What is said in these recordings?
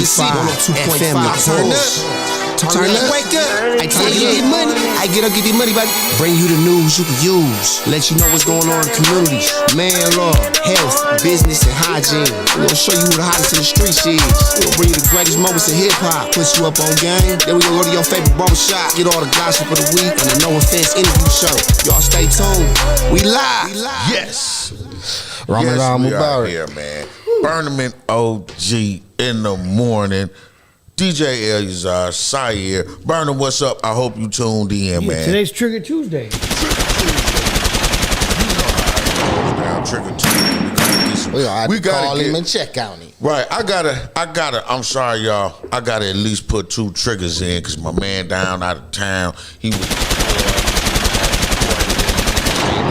hypocrisy. 102.5 FM. Turn up. Turn up, wake up. I tell you get money. I get up, get the money, baby. Bring you the news you can use. Let you know what's going on in the communities. Man, law, health, business, and hygiene. We're gonna show you who the hottest in the streets is. We'll bring you the greatest moments of hip hop. Put you up on game. Then we gonna go to your favorite barbershop. Get all the gossip of the week and the No Offense interview show. Y'all stay tuned. We live. Yes. Ramadan we out Mubarak. here, man. Burnham OG in the morning. DJ Elazar, Sire. Burnham, what's up? I hope you tuned in, man. Today's Trigger Tuesday. Trigger Tuesday. We gotta call him and check on him. Right, I gotta, I'm sorry, y'all. I gotta at least put 2 triggers in because my man down out of town, he was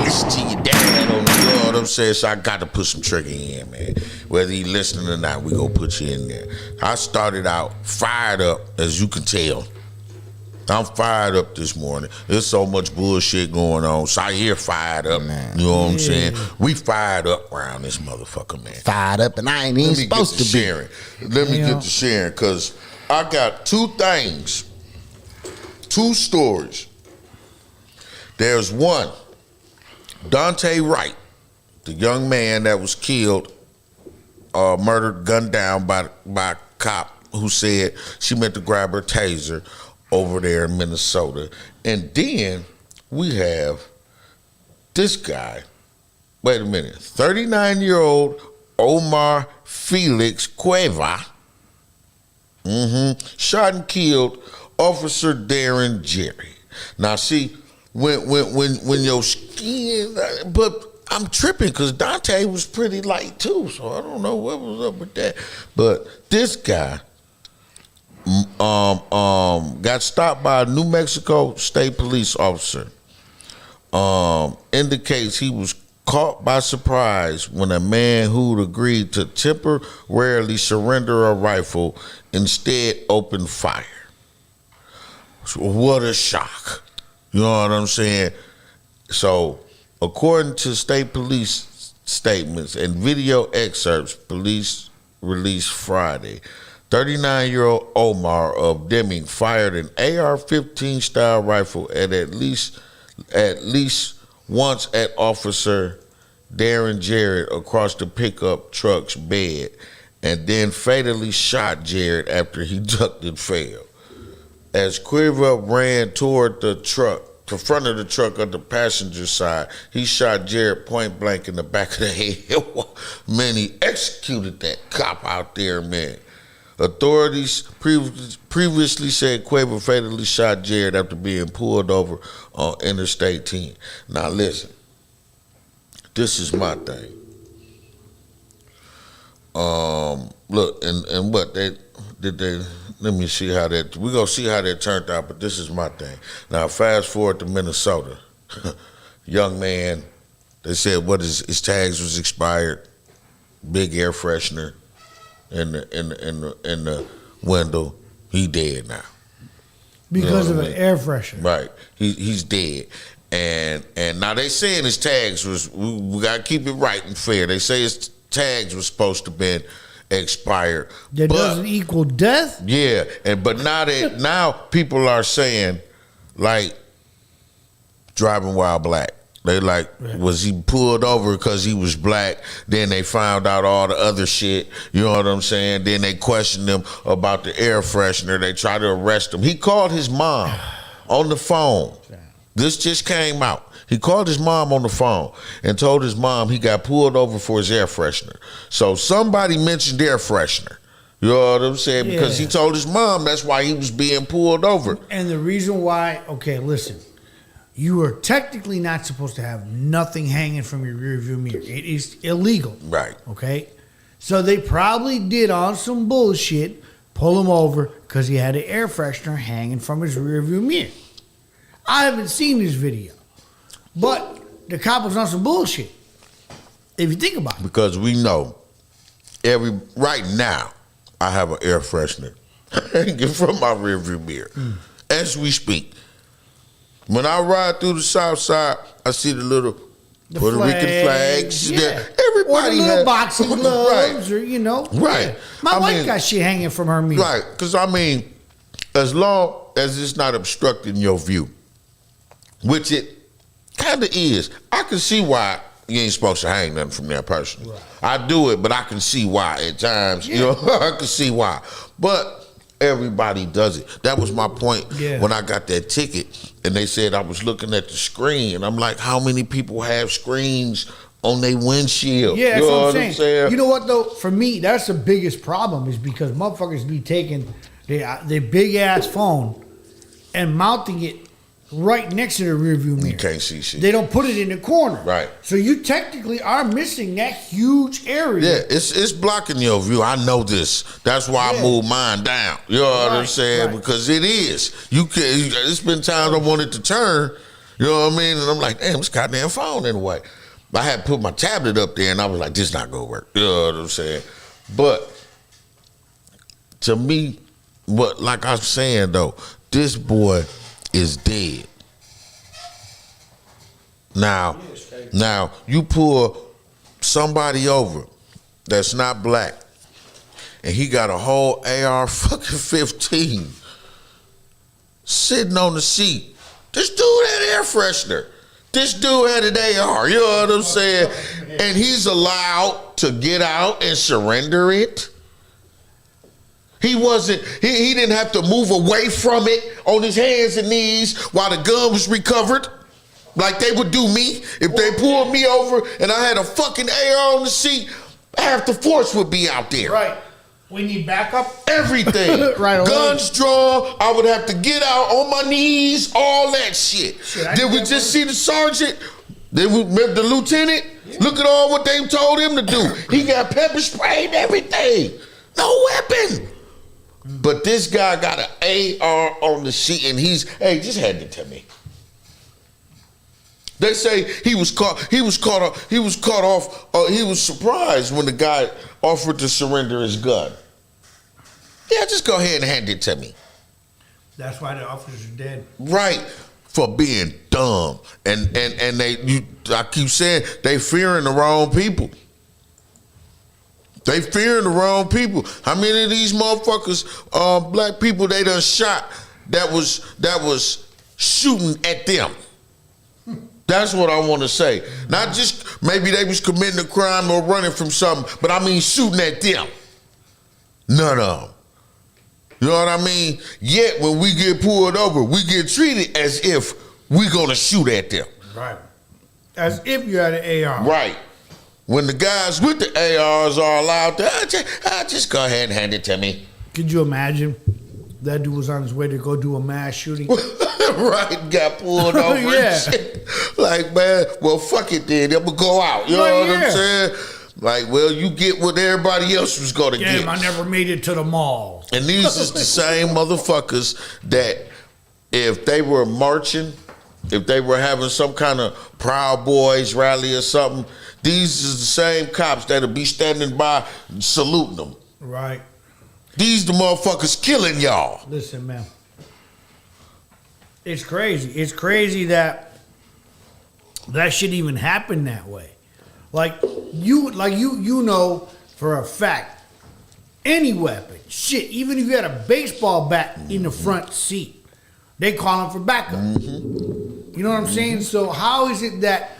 listen to your dad on the, you know what I'm saying? So I got to put some trigger in, man. Whether he listening or not, we gonna put you in there. I started out fired up, as you can tell. I'm fired up this morning. There's so much bullshit going on. So I hear fired up, man. You know what I'm saying? We fired up around this motherfucker, man. Fired up, and I ain't even supposed to be. Let me get to sharing, because I got 2 things, 2 stories. There's one, Dante Wright, the young man that was killed, murdered, gunned down by a cop who said she meant to grab her taser over there in Minnesota. And then we have this guy, wait a minute, 39-year-old Omar Felix Cueva, shot and killed Officer Darren Jerry. Now see, when your skin, but I'm tripping because Dante was pretty light too, so I don't know what was up with that. But this guy got stopped by a New Mexico State police officer. Indicates he was caught by surprise when a man who'd agreed to temporarily surrender a rifle instead opened fire. So what a shock. You know what I'm saying? So, according to state police statements and video excerpts police released Friday, 39-year-old Omar of Deming fired an AR-15 style rifle at least once at Officer Darren Jarrett across the pickup truck's bed, and then fatally shot Jarrett after he ducked and fell. As Cueva ran toward the front of the truck on the passenger side, he shot Jarrett point blank in the back of the head. Man, he executed that cop out there, man. Authorities previously said Cueva fatally shot Jarrett after being pulled over on Interstate 10. Now listen, this is my thing. Look, and what did they? Let me see how that. We're gonna see how that turned out. But this is my thing. Now fast forward to Minnesota. Young man, they said his tags was expired. Big air freshener in the window. He dead now because of an air freshener. Right. He's dead. And now they saying his tags was, we gotta keep it right and fair. They say his tags was supposed to been expired. That doesn't equal death? Yeah. But now people are saying like driving while black. They like, was he pulled over because he was black? Then they found out all the other shit. You know what I'm saying? Then they questioned him about the air freshener. They tried to arrest him. He called his mom on the phone. This just came out. He called his mom on the phone and told his mom he got pulled over for his air freshener. So somebody mentioned air freshener. You know what I'm saying? Yeah. Because he told his mom that's why he was being pulled over. And the reason why, okay, listen. You are technically not supposed to have nothing hanging from your rearview mirror. It is illegal. Right. Okay? So they probably did on some bullshit pull him over because he had an air freshener hanging from his rearview mirror. I haven't seen this video. But the cop was on some bullshit. If you think about it. Because we know right now I have an air freshener hanging from my rearview mirror. As we speak. When I ride through the south side, I see the little Puerto Rican flags. Yeah. Everybody or the little had boxing gloves, or Right. Yeah. My wife got shit hanging from her meal. Right, because I mean, as long as it's not obstructing your view, which it kind of is, I can see why you ain't supposed to hang nothing from that person. Right. I do it, but I can see why at times. You know, I can see why. But everybody does it. That was my point when I got that ticket, and they said I was looking at the screen, and I'm like, how many people have screens on their windshield? Yeah, that's you know what I'm saying. You know what though? For me, that's the biggest problem is because motherfuckers be taking their big ass phone and mounting it right next to the rearview mirror. You can't see shit. They don't put it in the corner. Right. So you technically are missing that huge area. Yeah, it's blocking your view. I know this. That's why I moved mine down. You know what I'm saying? Right. Because it is. You can. It's been times I wanted to turn. You know what I mean? And I'm like, damn, this goddamn phone in the way. I had to put my tablet up there, and I was like, this not gonna work. You know what I'm saying? But to me, like I was saying though, this boy is dead. Now you pull somebody over that's not black, and he got a whole AR fucking 15 sitting on the seat. This dude had air freshener. This dude had an AR. You know what I'm saying? And he's allowed to get out and surrender it. He didn't have to move away from it on his hands and knees while the gun was recovered, like they would do me. If they pulled me over and I had a fucking AR on the seat, half the force would be out there. Right. We need backup. Everything. Right away. Guns drawn. I would have to get out on my knees. All that shit. Did we just see the sergeant? Did we remember the lieutenant? Yeah. Look at all what they told him to do. He got pepper spray and everything. No weapon. But this guy got an AR on the seat, and just hand it to me. They say he was surprised when the guy offered to surrender his gun. Yeah, just go ahead and hand it to me. That's why the officers are dead. Right, for being dumb. And I keep saying, they fearing the wrong people. They fearing the wrong people. How many of these motherfuckers, black people, they done shot that was shooting at them? That's what I want to say. Not just maybe they was committing a crime or running from something, but I mean shooting at them. None of them. You know what I mean? Yet when we get pulled over, we get treated as if we gonna shoot at them. Right. As if you had an AR. Right. When the guys with the ARs are allowed to, just go ahead and hand it to me. Could you imagine that dude was on his way to go do a mass shooting? Right, got pulled over and shit. Like, man, well, fuck it then. I'm going to go out. You know what I'm saying? Like, well, you get what everybody else was going to get. Damn, I never made it to the mall. And these is the same motherfuckers that if they were marching, if they were having some kind of Proud Boys rally or something, these is the same cops that'll be standing by saluting them. Right. These the motherfuckers killing y'all. Listen, man. It's crazy. It's crazy that should even happen that way. Like you know for a fact, any weapon, shit, even if you had a baseball bat in the front seat, they calling for backup. You know what I'm saying? So how is it that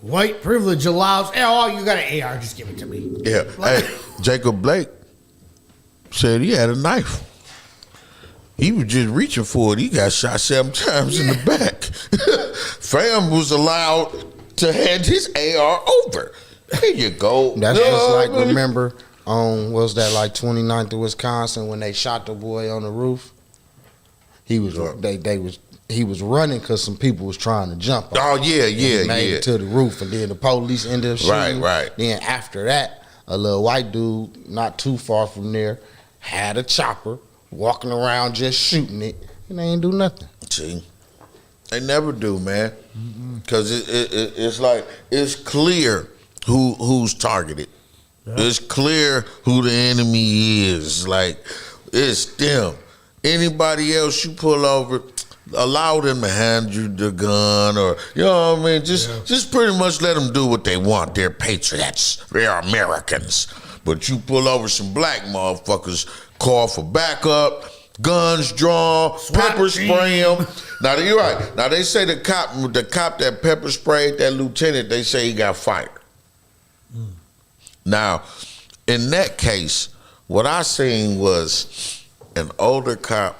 white privilege allows, hey, oh, you got an AR, just give it to me. Yeah. Hey, Jacob Blake said he had a knife. He was just reaching for it. He got shot 7 times in the back. Fam was allowed to hand his AR over. Here you go. That's just like, remember, was that like 29th of Wisconsin when they shot the boy on the roof? He was he was running because some people was trying to jump on him. Oh yeah, He made it to the roof, and then the police ended up shooting. Right. Then after that, a little white dude not too far from there had a chopper, walking around just shooting it, and they ain't do nothing. See, they never do, man, because it's like it's clear who's targeted. Yeah. It's clear who the enemy is. Like it's them. Anybody else you pull over, allow them to hand you the gun, or you know what I mean. Just pretty much let them do what they want. They're patriots. They're Americans. But you pull over some black motherfuckers, call for backup, guns drawn, pepper spray them. Now you're right. Now they say the cop that pepper sprayed that lieutenant, they say he got fired. Now, in that case, what I seen was an older cop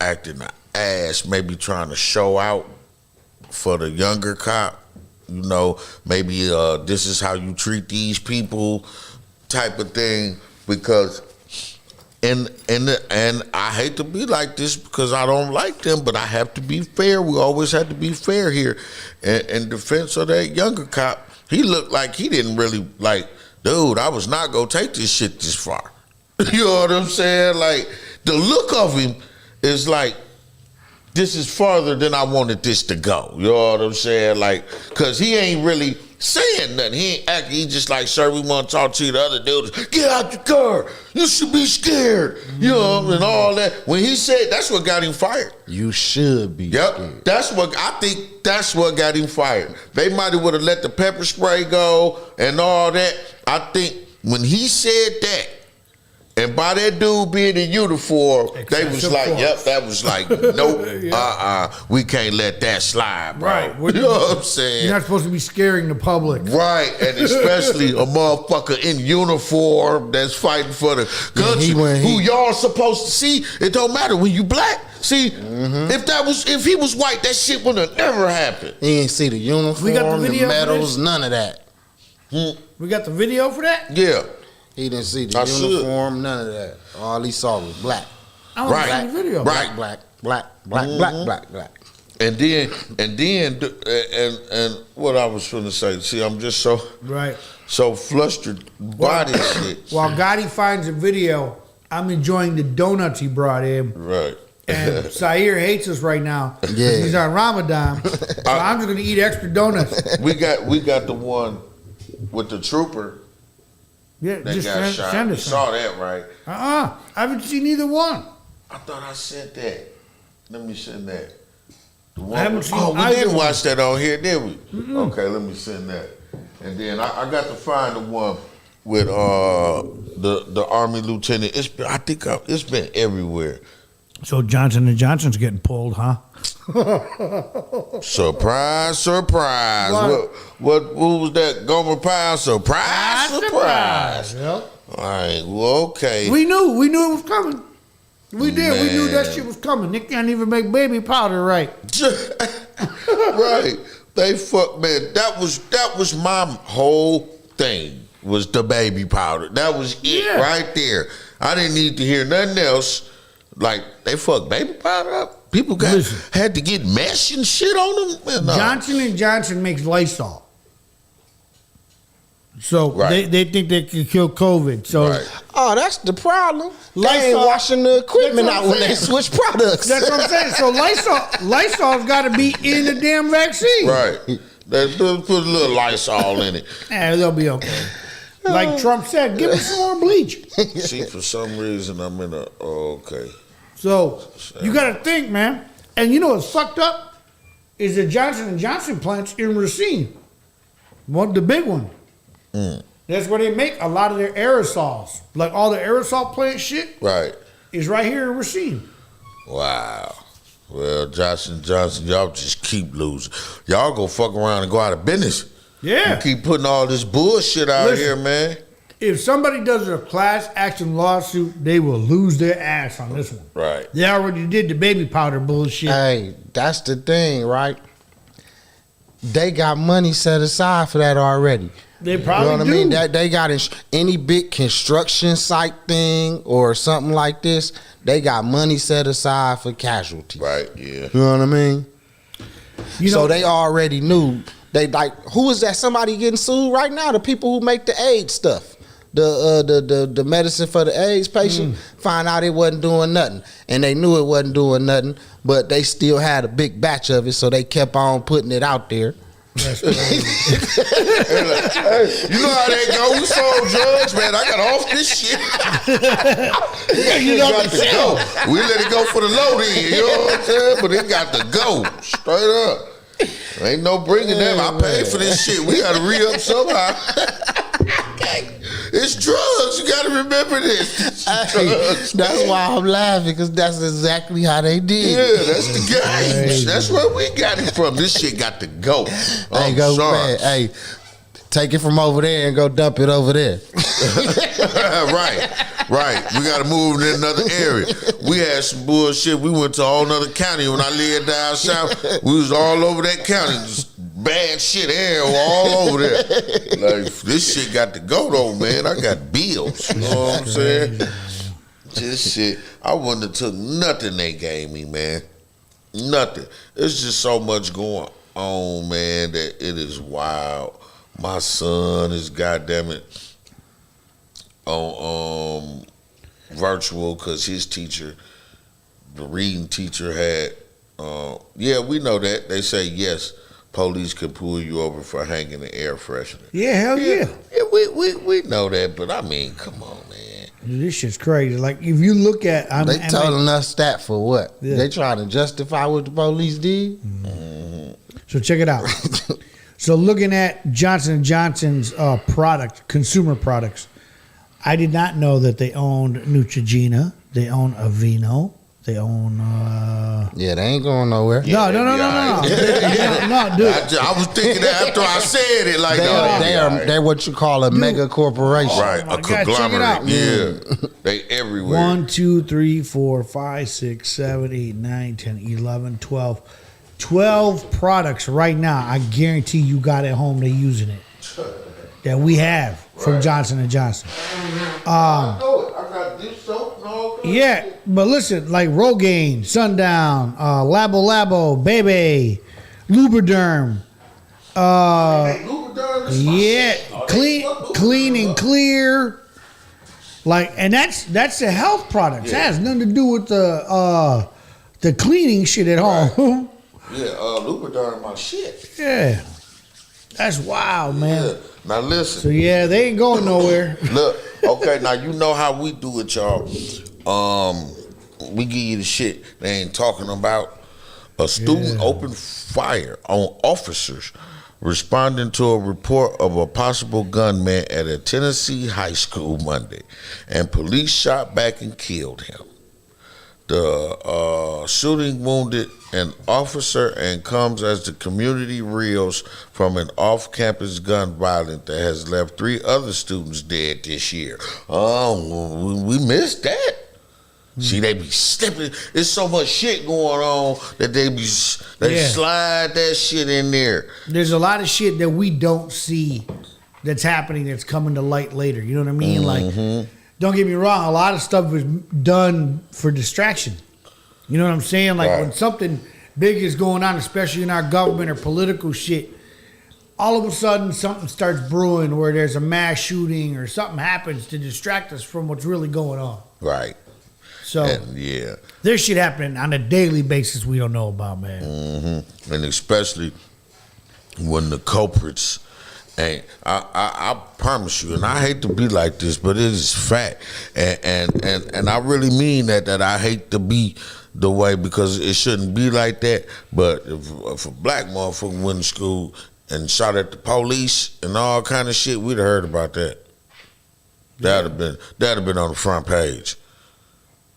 acting an ass, maybe trying to show out for the younger cop. You know, maybe this is how you treat these people, type of thing. Because, and I hate to be like this because I don't like them, but I have to be fair. We always have to be fair here. In defense of that younger cop, he looked like he didn't really like. Dude, I was not gonna take this shit this far. You know what I'm saying? Like, the look of him is like, this is farther than I wanted this to go. You know what I'm saying? Like, cause he ain't really saying nothing. He ain't acting. He just like, sir, we want to talk to you. The other dudes, get out your car. You should be scared. You know, and all that. When he said, that's what got him fired. You should be scared. That's what I think. That's what got him fired. They might have would have let the pepper spray go and all that. I think when he said that, and by that dude being in uniform, they was like, yep, that was like, nope, we can't let that slide, bro. Right. You know what I'm saying? You're not supposed to be scaring the public. Right, and especially a motherfucker in uniform that's fighting for the country, who y'all supposed to see. It don't matter when you black. See, if he was white, that shit would have never happened. He ain't see the uniform, We got the video medals, none of that. We got the video for that? Yeah. He didn't see the uniform, none of that. All he saw was black. I want to see the video. Black. And then what I was trying to say. See, I'm just so flustered by this shit. While Gotti finds a video, I'm enjoying the donuts he brought in. Right. And Zaire hates us right now. Yeah. He's on Ramadan. So I'm just gonna eat extra donuts. We got the one with the trooper. Yeah, That just got shot. send You it. saw that, right? I haven't seen either one. I thought I sent that. Let me send that. The one I haven't seen we either didn't one. watch that on here, did we? Okay, let me send that. And then I got to find the one with the Army lieutenant. It's been everywhere. So Johnson & Johnson's getting pulled, huh? Surprise, surprise. What was that? Gomer Pyle? Surprise. Yep. All right, well, okay. We knew it was coming. We did. We knew that shit was coming. They can't even make baby powder right. Right. They fuck, man. That was my whole thing, was the baby powder. That was it right there. I didn't need to hear nothing else. Like, they fucked baby powder up. People had to get mesh and shit on them. Man, no. Johnson & Johnson makes Lysol. So they think they can kill COVID. So oh, that's the problem. They ain't washing the equipment out when they switch products. That's what I'm saying. So Lysol's got to be in the damn vaccine. Right. They put a little Lysol in it. They'll be okay. Like Trump said, give me some more bleach. See, for some reason, I'm in a okay. So you got to think, man. And you know what's fucked up is the Johnson & Johnson plants in Racine. The big one. That's where they make a lot of their aerosols. Like all the aerosol plant shit. Right. Is right here in Racine. Wow. Well, Johnson & Johnson, y'all just keep losing. Y'all go fuck around and go out of business. Yeah. You keep putting all this bullshit out here, man. If somebody does a class action lawsuit, they will lose their ass on this one. Right. They already did the baby powder bullshit. Hey, that's the thing, right? They got money set aside for that already. They probably you know what I mean? They got any big construction site thing or something like this, they got money set aside for casualties. Right, yeah. You know what I mean? So they already knew. They like, who is that? Somebody getting sued right now? The people who make the AIDS stuff. The medicine for the AIDS patient, find out it wasn't doing nothing. And they knew it wasn't doing nothing, but they still had a big batch of it, so they kept on putting it out there. That's crazy. Hey, you know how they go? We sold drugs, man. I got off this shit. You know got to go. We let it go for the load in, you know what I'm saying? But it got to go straight up. Ain't no bringing them. I paid for this shit. We got to re-up somehow. It's drugs. You got to remember this. It's drugs. That's why I'm laughing, because that's exactly how they did. Yeah, that's the game. That's where we got it from. This shit got to go. Hey, go, man. Hey, take it from over there and go dump it over there. Right. We got to move in another area. We had some bullshit. We went to a whole nother county. When I lived down south, we was all over that county. Just bad shit air all over there. Like, this shit got to go though, man. I got bills. You know what I'm saying? This shit, I wouldn't have took nothing they gave me, man. Nothing. There's just so much going on, man, that it is wild. My son is, goddamn it, on virtual because his teacher, the reading teacher, had. Yeah, we know that. They say yes, police can pull you over for hanging an air freshener. Yeah, hell yeah. We know that, but I mean, come on, man. This shit's crazy. Like, if you look at, They telling us that for what? Yeah. They trying to justify what the police did? So check it out. So looking at Johnson & Johnson's consumer products, I did not know that they owned Neutrogena. They own Aveeno. They own. Yeah, they ain't going nowhere. No, dude. I was thinking that after I said it, like, They're what you call a mega corporation. right, Oh my a God, check it conglomerate. out. Yeah, they everywhere. 1, 2, 3, 4, 5, 6, 7, 8, 9, 10, 11, 12. 12 products right now. I guarantee you got at home. They're using it. That we have from Johnson & Johnson. I know it. I got this soap and all that. Yeah, but listen, like Rogaine, Sundown, Labo, Baby, Lubriderm. Yeah, clean and clear. Like, and that's a health product. That has nothing to do with the cleaning shit at home. Yeah, Lubriderm my shit. Yeah, that's wild, man. Yeah. Now listen. So yeah, they ain't going nowhere. Look, okay, now you know how we do it, y'all. We give you the shit they ain't talking about. A student opened fire on officers responding to a report of a possible gunman at a Tennessee high school Monday, and police shot back and killed him. The shooting wounded an officer and comes as the community reels from an off-campus gun violence that has left 3 other students dead this year. We missed that. See, they be slipping. There's so much shit going on that they slide that shit in there. There's a lot of shit that we don't see that's happening that's coming to light later. You know what I mean? Like, don't get me wrong, a lot of stuff is done for distraction. You know what I'm saying? Like, when something big is going on, especially in our government or political shit, all of a sudden something starts brewing where there's a mass shooting or something happens to distract us from what's really going on. Right. So, there's shit happening on a daily basis we don't know about, man. And especially when the culprits ain't. I promise you, and I hate to be like this, but it is fact. And I really mean that I hate to be the way, because it shouldn't be like that. But if a black motherfucker went to school and shot at the police and all kind of shit, we'd have heard about that. That'd have been on the front page.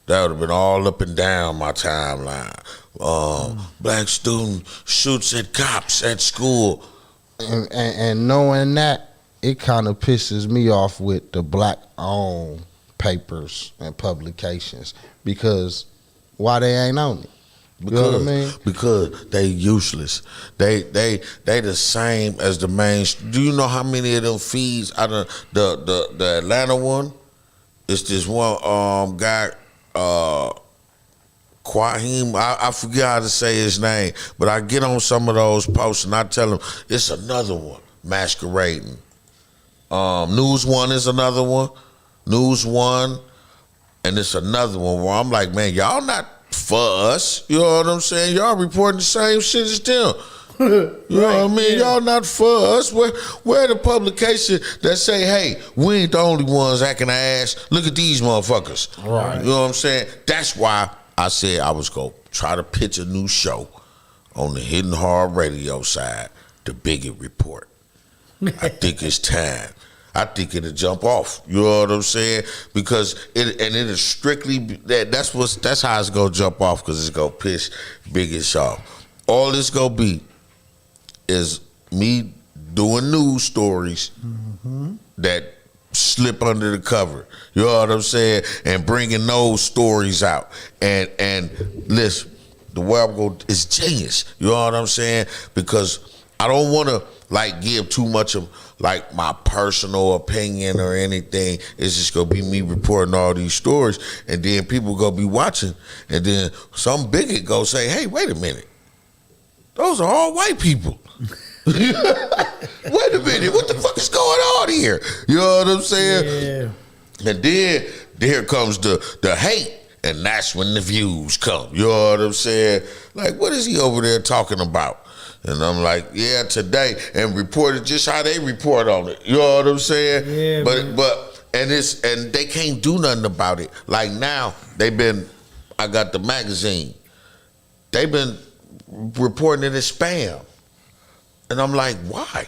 That would have been all up and down my timeline. Black student shoots at cops at school. And knowing that, it kind of pisses me off with the black-owned papers and publications, because why they ain't on it? You know what I mean? Because they useless. They the same as the main. Do you know how many of them feeds out of the Atlanta one? It's this one guy. Quahim, I forget how to say his name, but I get on some of those posts and I tell him it's another one masquerading. News One is another one. News One, and it's another one where I'm like, man, y'all not for us. You know what I'm saying? Y'all reporting the same shit as them. You know what I mean? Y'all not for us. Where the publication that say, hey, we ain't the only ones acting ass. Look at these motherfuckers. Right. You know what I'm saying? That's why I said I was going to try to pitch a new show on the Hidden Hard Radio side, The Bigot Report. I think it's time. I think it'll jump off. You know what I'm saying? Because it is strictly that's how it's gonna jump off, because it's gonna piss Bigot off. All it's gonna be is me doing news stories that slip under the cover. You know what I'm saying? And bringing those stories out. And listen, the way I'm going is genius. You know what I'm saying? Because I don't want to like give too much of like my personal opinion or anything. It's just gonna be me reporting all these stories, and then people gonna be watching, and then some bigot go say, "Hey, wait a minute, those are all white people." Wait a minute, what the fuck is going on here? You know what I'm saying? Yeah. And then here comes the hate, and that's when the views come. You know what I'm saying? Like, what is he over there talking about? And I'm like, yeah, today, and reported just how they report on it. You know what I'm saying? Yeah, but they can't do nothing about it. Like now, I got the magazine. They've been reporting it as spam. And I'm like, why?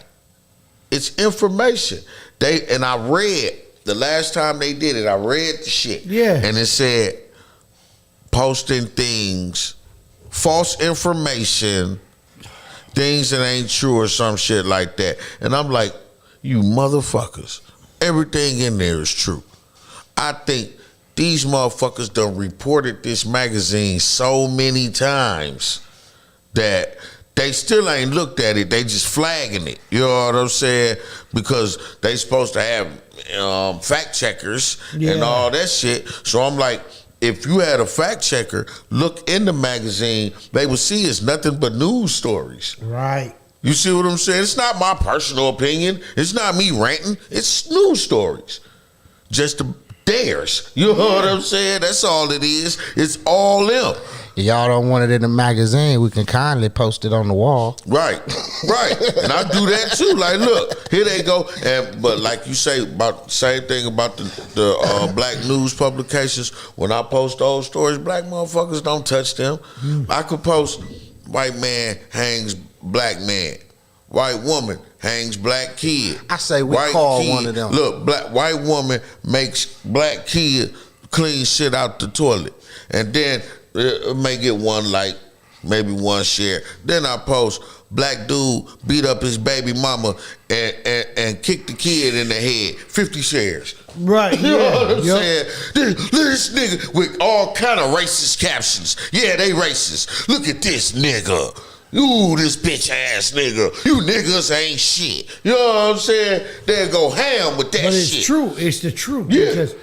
It's information. I read the last time they did it, I read the shit. Yeah. And it said posting things, false information, things that ain't true or some shit like that. And I'm like, you motherfuckers, everything in there is true. I think these motherfuckers done reported this magazine so many times that they still ain't looked at it. They just flagging it. You know what I'm saying? Because they supposed to have fact checkers and all that shit. So I'm like, if you had a fact checker look in the magazine, they would see it's nothing but news stories. Right. You see what I'm saying? It's not my personal opinion. It's not me ranting. It's news stories. Just theirs. You know what I'm saying? That's all it is. It's all them. Y'all don't want it in the magazine, we can kindly post it on the wall. Right. And I do that too. Like, look, here they go. But like you say, about the same thing about the black news publications. When I post those stories, black motherfuckers don't touch them. I could post white man hangs black man, white woman hangs black kid. I say we call one of them. Look, white woman makes black kid clean shit out the toilet. And then it may get one like, maybe one share. Then I post, black dude beat up his baby mama and kicked the kid in the head. 50 shares. Right. You know what I'm saying? This nigga with all kind of racist captions. Yeah, they racist. Look at this nigga. Ooh, this bitch ass nigga. You niggas ain't shit. You know what I'm saying? They'll go ham with that shit. But it's true. It's the truth. Yeah. Because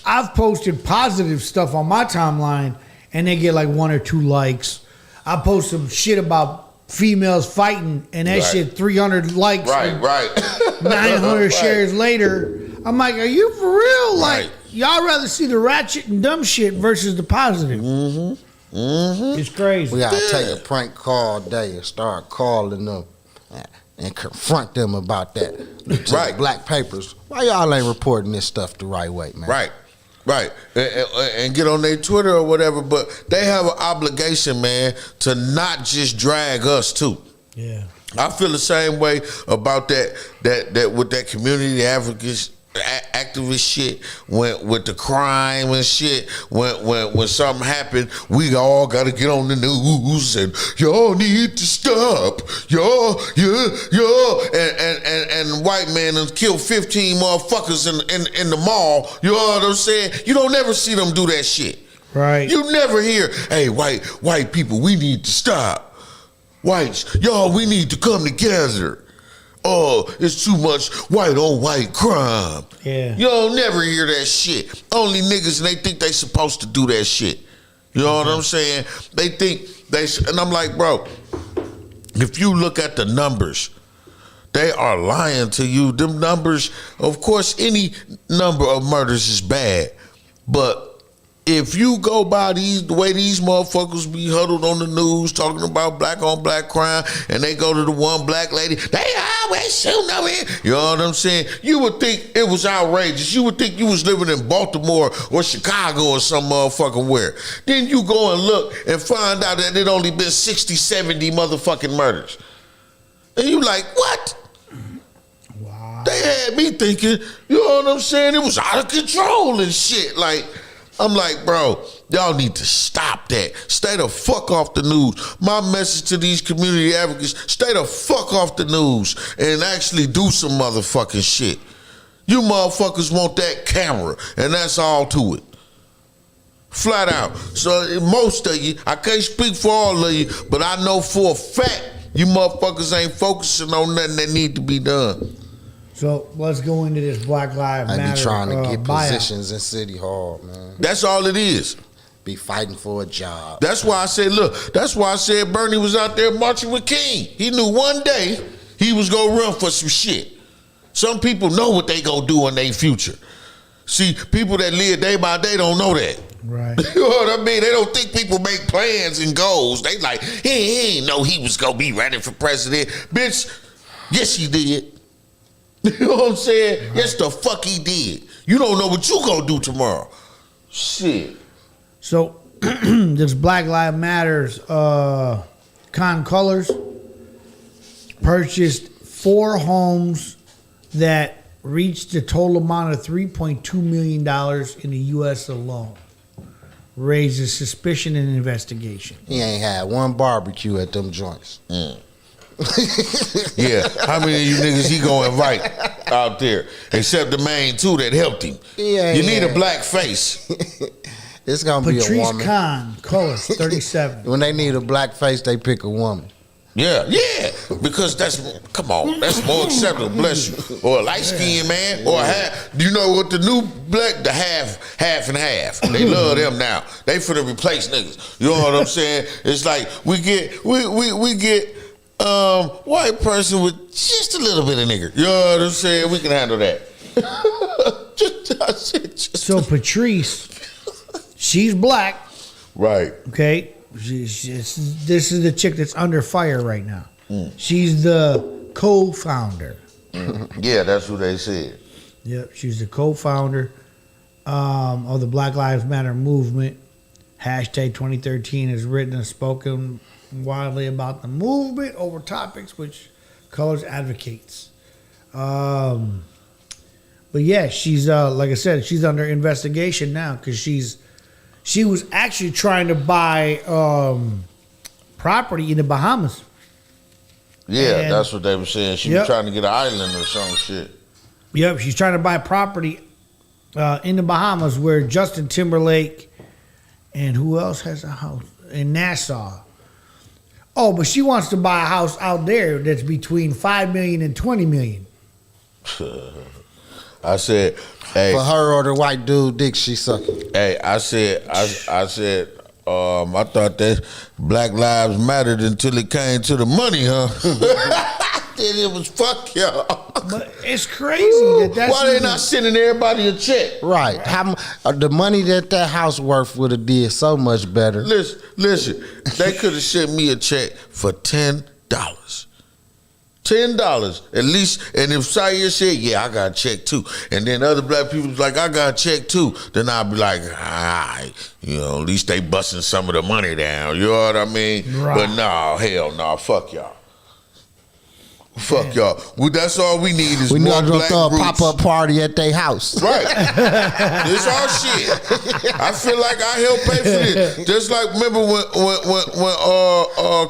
I've posted positive stuff on my timeline and they get like 1 or 2 likes. I post some shit about females fighting and that shit 300 likes. Right. 900 shares later. I'm like, are you for real? Like, y'all rather see the ratchet and dumb shit versus the positive. It's crazy. We gotta take a prank call day and start calling them and confront them about that. Right. Black papers. Why y'all ain't reporting this stuff the right way, man? Right. And get on their Twitter or whatever, but they have an obligation, man, to not just drag us too. Yeah. I feel the same way about that with that community activist shit, with the crime and shit. When something happened, we all got to get on the news and y'all need to stop. Y'all, and white man done killed 15 motherfuckers in the mall. You know what I'm saying? You don't never see them do that shit. Right. You never hear, hey, white people, we need to stop. Whites, y'all, we need to come together. Oh, it's too much white on white crime. Yeah. You don't never hear that shit. Only niggas, and they think they supposed to do that shit. You know what I'm saying? They think and I'm like, bro, if you look at the numbers, they are lying to you. Them numbers, of course, any number of murders is bad, but if you go by the way these motherfuckers be huddled on the news talking about black on black crime, and they go to the one black lady, they always shooting over here. You know what I'm saying? You would think it was outrageous. You would think you was living in Baltimore or Chicago or some motherfucking where. Then you go and look and find out that it only been 60, 70 motherfucking murders. And you like, what? Wow. They had me thinking, you know what I'm saying? It was out of control and shit. Like, I'm like, bro, y'all need to stop that. Stay the fuck off the news. My message to these community advocates, stay the fuck off the news and actually do some motherfucking shit. You motherfuckers want that camera, and that's all to it. Flat out. So most of you, I can't speak for all of you, but I know for a fact you motherfuckers ain't focusing on nothing that need to be done. So let's go into this Black Lives Matter. I be trying to get buyout. positions in City Hall, man. That's all it is. Be fighting for a job. That's why I said, look, that's why I said Bernie was out there marching with King. He knew one day he was gonna run for some shit. Some people know what they gonna do in their future. See, people that live day by day don't know that. Right. You know what I mean? They don't think people make plans and goals. They like, he ain't know he was gonna be running for president. Bitch, yes he did. You know what I'm saying? Right. Yes, the fuck he did. You don't know what you gonna do tomorrow. Shit. So this Black Lives Matters Con Colors purchased 4 homes that reached a total amount of $3.2 million in the U.S. alone. Raises suspicion and investigation. He ain't had one barbecue at them joints. Yeah, how many of you niggas he gonna invite out there? Except the main 2 that helped him. Yeah, you need a black face. It's gonna be a Patrice woman. Khan, color 37. When they need a black face, they pick a woman. Yeah, because that's more acceptable, bless you. Or a light-skinned man, or a half. Do you know what the new black, the half and half. They love them now. They finna replace niggas. You know what I'm saying? It's like we get white person with just a little bit of nigger. You know what I'm saying? We can handle that. So Patrice, she's black. Right. Okay. This is the chick that's under fire right now. She's the co-founder. Yeah, that's what they said. Yep, she's the co-founder of the Black Lives Matter movement. Hashtag 2013 has written and spoken widely about the movement over topics which Colors advocates. But yeah, she's like I said, she's under investigation now because she was actually trying to buy property in the Bahamas. Yeah, And that's what they were saying. She was trying to get an island or some shit. Yep, she's trying to buy property in the Bahamas where Justin Timberlake and who else has a house? In Nassau. Oh, but she wants to buy a house out there that's between $5 million and $20 million. I said, hey. For her or the white dude dick she sucking. Hey, I said, I thought that Black Lives mattered until it came to the money, huh? Then it was fuck y'all. But it's crazy that's why they not sending everybody a check? Right. How the money that house worth would have did so much better. Listen. They could have sent me a check for $10. $10 at least. And if Sayer said, yeah, I got a check too, and then other black people was like, I got a check too, then I'll be like, at least they busting some of the money down. You know what I mean? Right. But no, hell no, fuck y'all. Fuck y'all. Well, that's all we need is we more need to black throw a roots. pop-up party at their house. Right. It's our shit. I feel like I helped pay for this. Just like remember when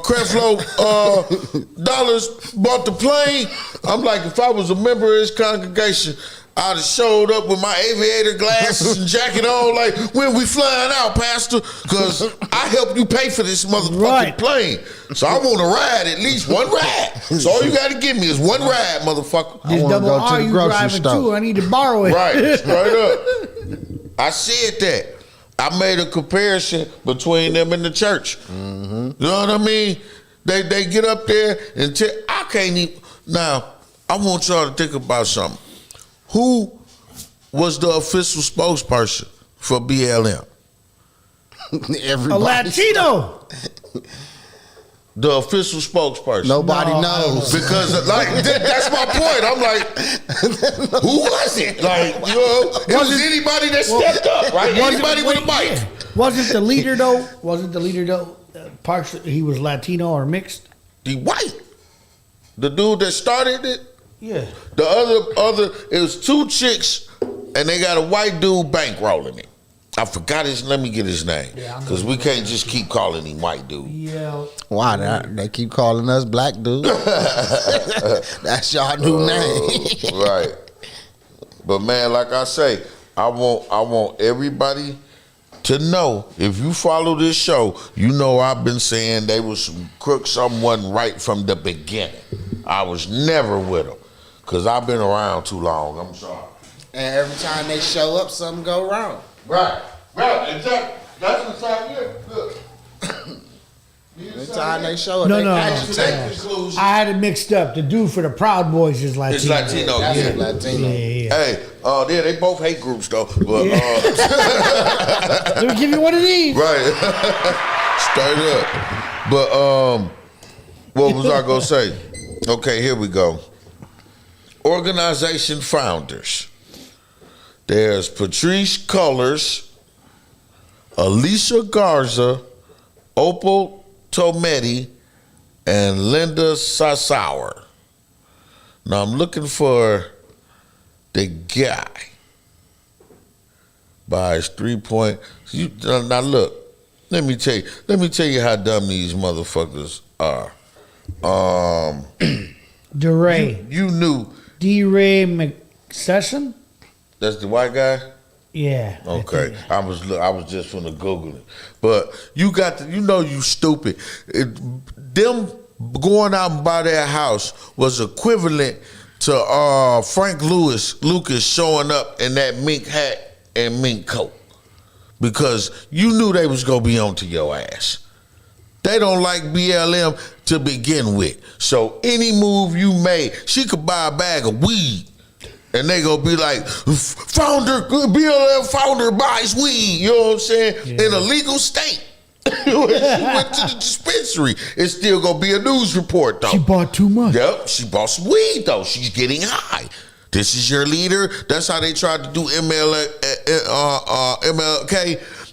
Creflo Dollars bought the plane? I'm like, if I was a member of his congregation, I'd have showed up with my aviator glasses and jacket on, like, when we flying out, Pastor? Because I helped you pay for this motherfucking plane. So I want to ride, at least one ride. So all you got to give me is one ride, motherfucker. This double R you driving too, I need to borrow it. Right, straight up. I said that. I made a comparison between them and the church. Mm-hmm. You know what I mean? They get up there and I can't even. Now, I want y'all to think about something. Who was the official spokesperson for BLM? A Everybody. Latino. The official spokesperson. Nobody No, I knows. Because like that's my point. I'm like, who was it? Like, you know, it was anybody that stepped up, right? Anybody with a mic. Yeah. Wasn't the leader though? Partially, he was Latino or mixed. The white. The dude that started it. Yeah. The other, it was two chicks, and they got a white dude bankrolling it. I forgot his. Let me get his name, Yeah, because we can't just keep calling him white dude. Yeah. Why they keep calling us black dudes? That's y'all new name. Right. But man, like I say, I want everybody to know, if you follow this show, you know I've been saying they was some crooks, something wasn't right from the beginning. I was never with them, because I've been around too long. I'm sorry. And every time they show up, something go wrong. Right, exactly. That's the time here. Look. Every time they show up, No, they no, catch no. That conclusion. I had it mixed up. The dude for the Proud Boys is Latino. It's Latino, That's yeah. a Latino. Yeah. Hey, yeah, they both hate groups though. But Let me give you one of these. right, straight up. But what was I gonna say? Okay, here we go. Organization founders. There's Patrice Cullors, Alicia Garza, Opal Tometi, and Linda Sassauer. Now I'm looking for the guy by his 3-point. Now look, let me tell you how dumb these motherfuckers are. DeRay. You knew DeRay McSession? that's the white guy? Yeah. Okay, I was just finna Google it, but you stupid. Them going out and buy their house was equivalent to Frank Lucas showing up in that mink hat and mink coat, because you knew they was gonna be onto your ass. They don't like BLM to begin with, so any move you made, she could buy a bag of weed. And they gonna be like, BLM founder buys weed, you know what I'm saying? Yeah. In a legal state. She went to the dispensary. It's still gonna be a news report though. She bought too much. Yep, she bought some weed though. She's getting high. This is your leader. That's how they tried to do MLK.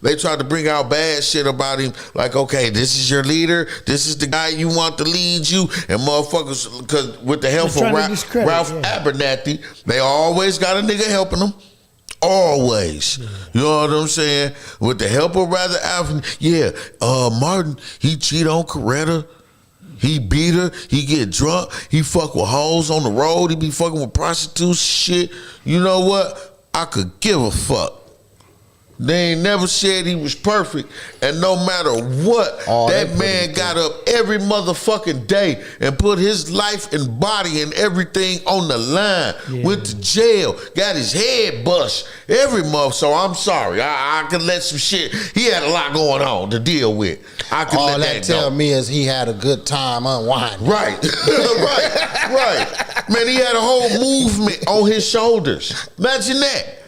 They tried to bring out bad shit about him. Like, okay, this is your leader. This is the guy you want to lead you. And motherfuckers, because with the help of Ralph Abernathy, they always got a nigga helping them. Always. You know what I'm saying? With the help of Martin, he cheat on Coretta. He beat her. He get drunk. He fuck with hoes on the road. He be fucking with prostitutes, shit. You know what? I could give a fuck. They ain't never said he was perfect, and no matter what, that man got up every motherfucking day and put his life and body and everything on the line. Yeah. Went to jail, got his head bust every month. So I'm sorry, I could let some shit. He had a lot going on to deal with. I could all let that tell me is he had a good time unwinding. Right, right. Man, he had a whole movement on his shoulders. Imagine that.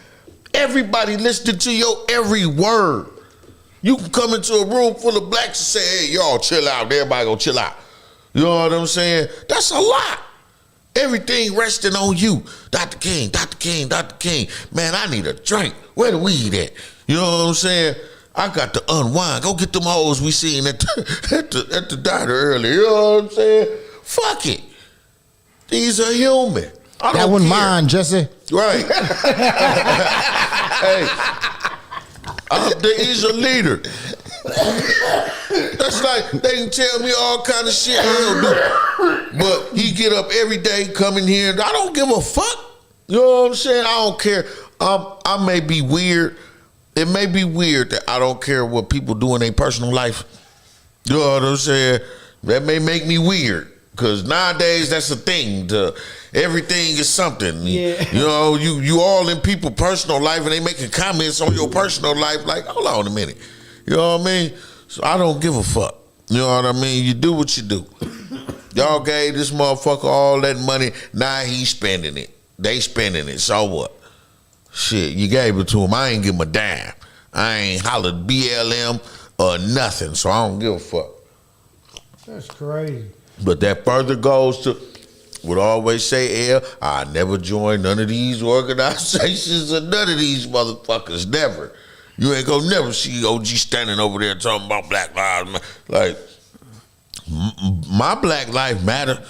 Everybody listening to your every word. You can come into a room full of blacks and say, hey, y'all chill out. Everybody go chill out. You know what I'm saying? That's a lot. Everything resting on you. Dr. King, Dr. King, Dr. King. Man, I need a drink. Where the weed at? You know what I'm saying? I got to unwind. Go get them hoes we seen at the diner earlier. You know what I'm saying? Fuck it. These are human. That wasn't mine, Jesse. Right. Hey, he's a leader. That's like they can tell me all kind of shit he'll do, but he get up every day, come in here, and I don't give a fuck. You know what I'm saying? I don't care. I may be weird. It may be weird that I don't care what people do in their personal life. You know what I'm saying? That may make me weird. Because nowadays, that's a thing. Everything is something. Yeah. You know, you all in people's personal life and they making comments on your personal life. Like, hold on a minute. You know what I mean? So I don't give a fuck. You know what I mean? You do what you do. Y'all gave this motherfucker all that money. Now he's spending it. They spending it. So what? Shit, you gave it to him. I ain't give him a dime. I ain't hollered BLM or nothing. So I don't give a fuck. That's crazy. But that further goes to, would always say, L, I never join none of these organizations or none of these motherfuckers. Never. You ain't gonna never see OG standing over there talking about Black Lives Matter. Like, my Black Life Matter.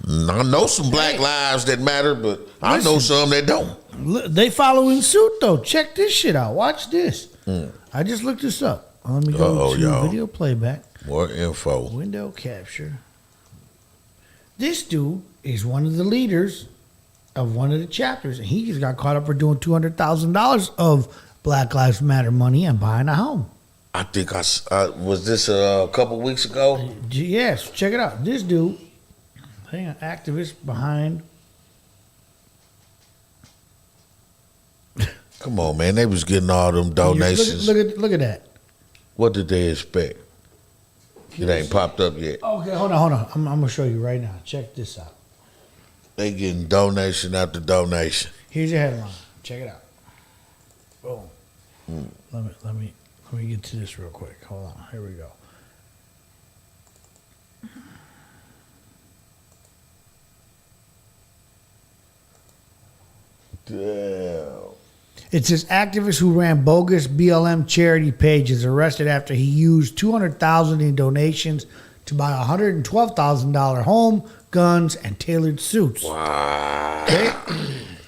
I know some Black lives that matter, but I know some that don't. They following suit though. Check this shit out. Watch this. I just looked this up. Let me go to y'all. video playback. More info. Window capture. This dude is one of the leaders of one of the chapters, and he just got caught up for doing $200,000 of Black Lives Matter money and buying a home. I think was this a couple weeks ago? Yes, check it out. This dude, hang on, activist behind. Come on, man. They was getting all them donations. Look at that. What did they expect? It ain't popped up yet. Okay, hold on. I'm gonna show you right now. Check this out. They getting donation after donation. Here's your headline. Check it out. Boom. Let me get to this real quick. Hold on. Here we go. Damn. It says activist who ran bogus BLM charity pages arrested after he used $200,000 in donations to buy a $112,000 home, guns, and tailored suits. Wow. Okay?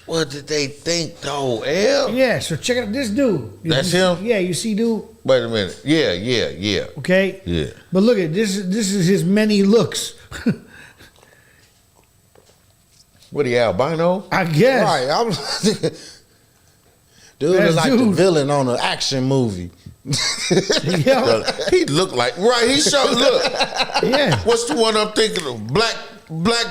What did they think though, L? Yeah, so check out this dude. That's him? Yeah, you see dude? Wait a minute. Yeah. Okay? Yeah. But look at this is his many looks. What are you, albino? I guess. Right. I'm dude That's is like the dude. villain on an action movie. Yeah. He looked like he showed look. Yeah. What's the one I'm thinking of? Black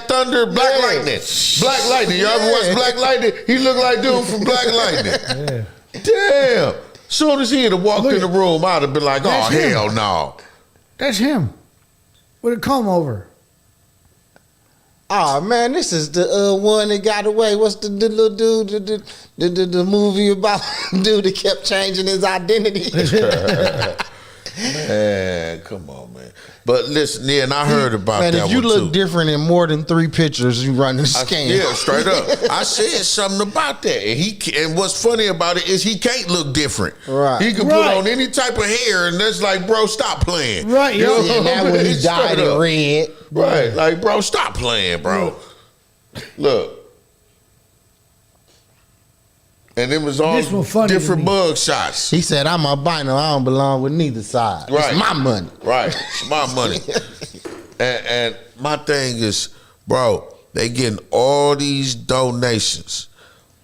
Thunder, Black Yeah. Lightning. Black Lightning. You ever watch Black Lightning? He looked like dude from Black Lightning. Yeah. Damn. Soon as he had walked in the room, I'd have been like, oh, That's him. hell no. That's him. With a comb over. Oh man, this is the one that got away. What's the little dude? The movie about dude that kept changing his identity. Man, come on, man. But listen, yeah, and I heard about Man, that if you one look too. different in more than 3 pictures, you running a scam. Yeah, straight up. I said something about that, and what's funny about it is he can't look different. Right. He can Right. put on any type of hair, and that's like, bro, stop playing. Right, You know yo. what And I that mean? when he Straight dyed up. in red. Right, like, bro, stop playing, bro. Look. And it was all This one funny to different me. mug shots. He said, "I'm albino. I don't belong with neither side. Right. It's my money." Right, it's my money. And my thing is, bro, they getting all these donations.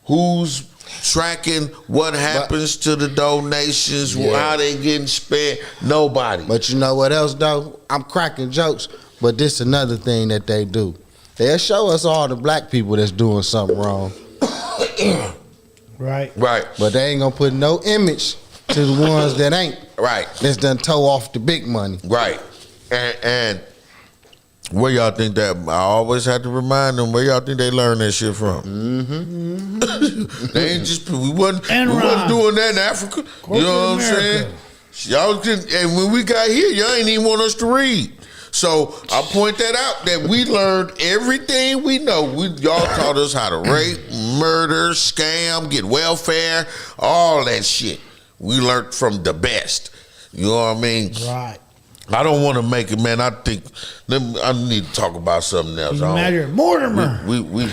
Who's tracking what happens to the donations? Yeah. How they getting spent? Nobody. But you know what else though? I'm cracking jokes, but this another thing that they do. They'll show us all the black people that's doing something wrong, Right. Right, but they ain't gonna put no image to the ones that ain't. right, That's done toe off the big money. right. And where y'all think that? I always have to remind them where y'all think they learn that shit from. They ain't just we wasn't doing that in Africa. You know what I'm saying? Y'all can, and when we got here, y'all ain't even want us to read. So I point that out that we learned everything we know. Y'all taught us how to rape, murder, scam, get welfare, all that shit. We learned from the best. You know what I mean? Right. I don't want to make it, man. I think I need to talk about something else. Imagine Mortimer. We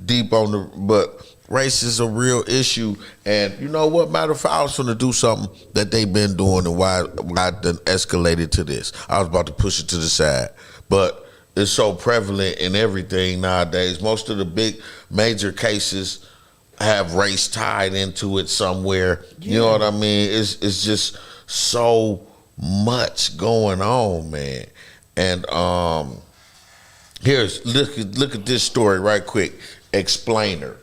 deep on the, but race is a real issue, and you know what? Matter of fact, I was going to do something that they've been doing, and why it done escalated to this. I was about to push it to the side, but it's so prevalent in everything nowadays. Most of the big major cases have race tied into it somewhere. You know what I mean? It's just so much going on, man. And look at this story right quick. Explainer.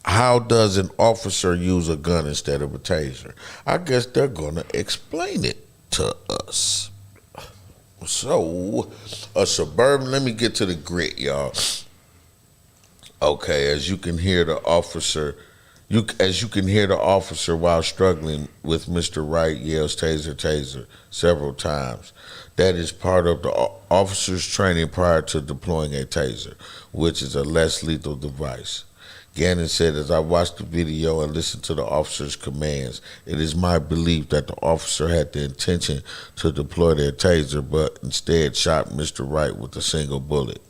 How does an officer use a gun instead of a taser? I guess they're gonna explain it to us. So, a suburban, let me get to the grit, y'all. Okay, as you can hear the officer, As you can hear the officer while struggling with Mr. Wright yells taser, taser several times. That is part of the officer's training prior to deploying a taser, which is a less lethal device. Gannon said, as I watched the video and listened to the officer's commands, it is my belief that the officer had the intention to deploy their taser, but instead shot Mr. Wright with a single bullet.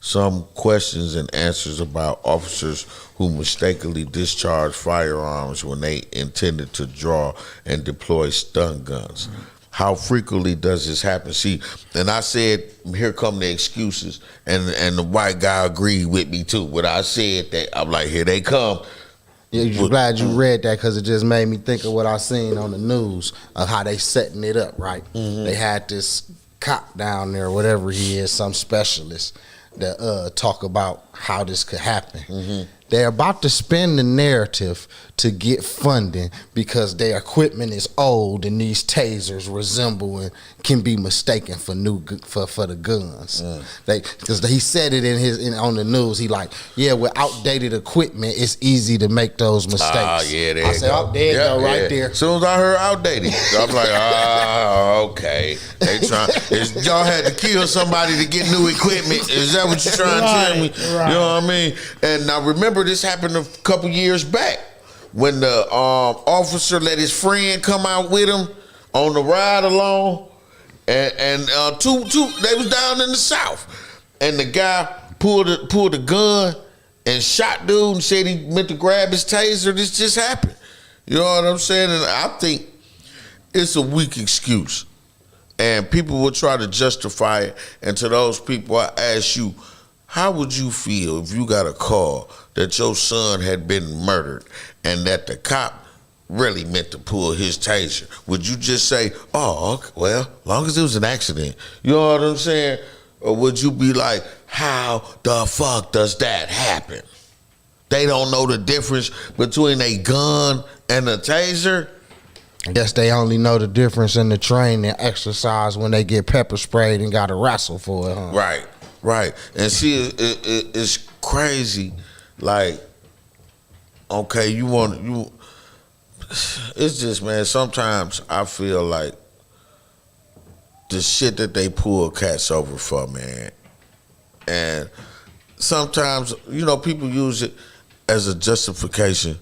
Some questions and answers about officers who mistakenly discharged firearms when they intended to draw and deploy stun guns. How frequently does this happen? See, and I said, here come the excuses, and the white guy agreed with me too. When I said that, I'm like, here they come. Yeah, you're glad you read that because it just made me think of what I seen on the news of how they setting it up, right? They had this cop down there, whatever he is, some specialist, that talk about how this could happen. They're about to spin the narrative to get funding because their equipment is old and these tasers resemble and can be mistaken for for the guns. Because he said it on the news. He like, yeah, with outdated equipment, it's easy to make those mistakes. There I said, oh, there you go, right there. As soon as I heard outdated, I'm like, okay. They trying. Y'all had to kill somebody to get new equipment. Is that what you're trying to tell me? Right. You know what I mean? And now remember, this happened a couple years back when the officer let his friend come out with him on the ride along, and two they was down in the South, and the guy pulled a gun and shot dude and said he meant to grab his taser. This just happened. You know what I'm saying? And I think it's a weak excuse, and people will try to justify it. And to those people, I ask you, how would you feel if you got a call that your son had been murdered and that the cop really meant to pull his taser? Would you just say, oh, okay, well, as long as it was an accident? You know what I'm saying? Or would you be like, how the fuck does that happen? They don't know the difference between a gun and a taser? I guess they only know the difference in the training and exercise when they get pepper sprayed and got to wrestle for it, huh? Right. And see, it's crazy. Like, okay, it's just, man, sometimes I feel like the shit that they pull cats over for, man. And sometimes, people use it as a justification,